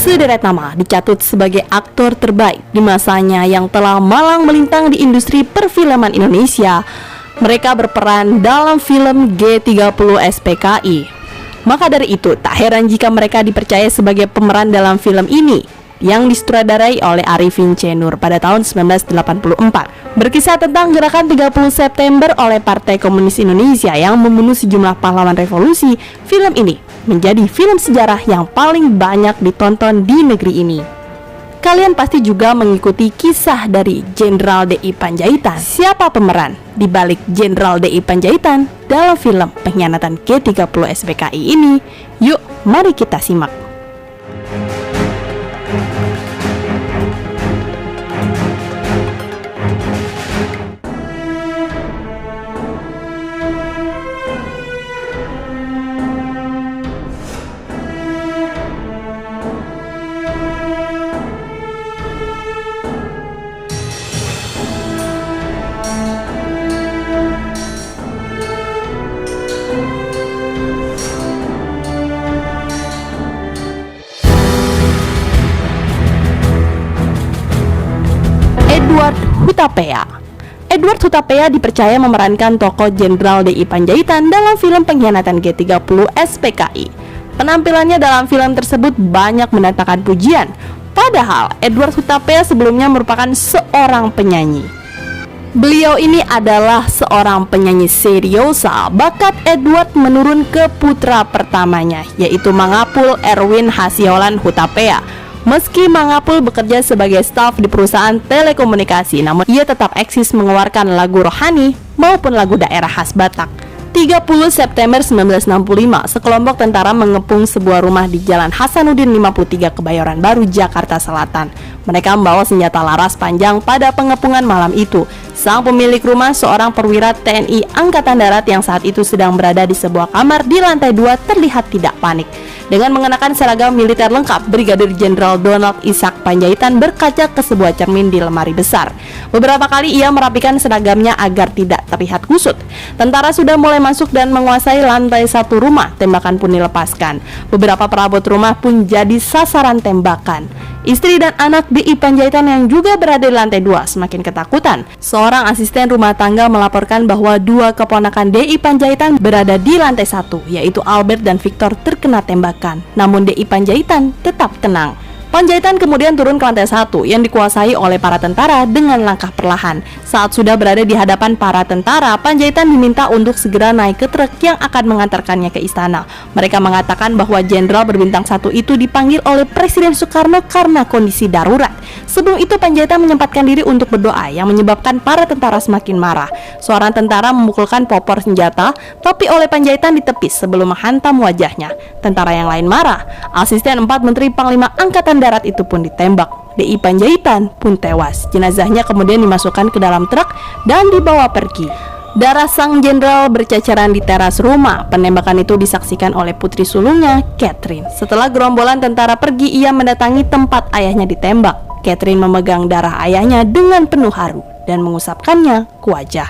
sederet nama dicatut sebagai aktor terbaik di masanya yang telah malang melintang di industri perfilman Indonesia. Mereka berperan dalam film G30 SPKI. Maka dari itu, tak heran jika mereka dipercaya sebagai pemeran dalam film ini yang disutradarai oleh Arifin C. Nur pada tahun 1984. Berkisah tentang gerakan 30 September oleh Partai Komunis Indonesia yang membunuh sejumlah pahlawan revolusi, film ini menjadi film sejarah yang paling banyak ditonton di negeri ini. Kalian pasti juga mengikuti kisah dari Jenderal D.I. Pandjaitan. Siapa pemeran di balik Jenderal D.I. Pandjaitan dalam film pengkhianatan G30 SPKI ini? Yuk, mari kita simak. Edward Hutapea. Edward Hutapea dipercaya memerankan tokoh Jenderal D.I. Pandjaitan dalam film pengkhianatan G30 SPKI. Penampilannya dalam film tersebut banyak mendatangkan pujian. Padahal Edward Hutapea sebelumnya merupakan seorang penyanyi. Beliau ini adalah seorang penyanyi seriosa. Bakat Edward menurun ke putra pertamanya, yaitu Mangapul Erwin Hasiolan Hutapea. Meski Mangapul bekerja sebagai staf di perusahaan telekomunikasi, namun ia tetap eksis mengeluarkan lagu rohani maupun lagu daerah khas Batak. 30 September 1965, sekelompok tentara mengepung sebuah rumah di Jalan Hasanuddin 53 Kebayoran Baru, Jakarta Selatan. Mereka membawa senjata laras panjang pada pengepungan malam itu. Sang pemilik rumah, seorang perwira TNI Angkatan Darat yang saat itu sedang berada di sebuah kamar di lantai 2, terlihat tidak panik. Dengan mengenakan seragam militer lengkap, Brigadir Jenderal Donald Ishak Pandjaitan berkaca ke sebuah cermin di lemari besar. Beberapa kali ia merapikan seragamnya agar tidak terlihat kusut. Tentara sudah mulai masuk dan menguasai lantai 1 rumah. Tembakan pun dilepaskan. Beberapa perabot rumah pun jadi sasaran tembakan. Istri dan anak D.I. Pandjaitan yang juga berada di lantai 2 semakin ketakutan. Seorang asisten rumah tangga melaporkan bahwa 2 keponakan D.I. Pandjaitan berada di lantai 1, yaitu Albert dan Victor, terkena tembakan. Namun D.I. Pandjaitan tetap tenang. Pandjaitan kemudian turun ke lantai 1 yang dikuasai oleh para tentara dengan langkah perlahan. Saat sudah berada di hadapan para tentara, Pandjaitan diminta untuk segera naik ke truk yang akan mengantarkannya ke istana. Mereka mengatakan bahwa jenderal berbintang 1 itu dipanggil oleh Presiden Soekarno karena kondisi darurat. Sebelum itu Pandjaitan menyempatkan diri untuk berdoa yang menyebabkan para tentara semakin marah. Seorang tentara memukulkan popor senjata, tapi oleh Pandjaitan ditepis sebelum menghantam wajahnya. Tentara yang lain marah. Asisten 4 Menteri Panglima Angkatan Darat itu pun ditembak. D.I. Pandjaitan pun tewas. Jenazahnya kemudian dimasukkan ke dalam truk dan dibawa pergi. Darah sang jenderal berceceran di teras rumah. Penembakan itu disaksikan oleh putri sulungnya, Catherine. Setelah gerombolan tentara pergi, ia mendatangi tempat ayahnya ditembak. Catherine memegang darah ayahnya dengan penuh haru dan mengusapkannya ke wajah.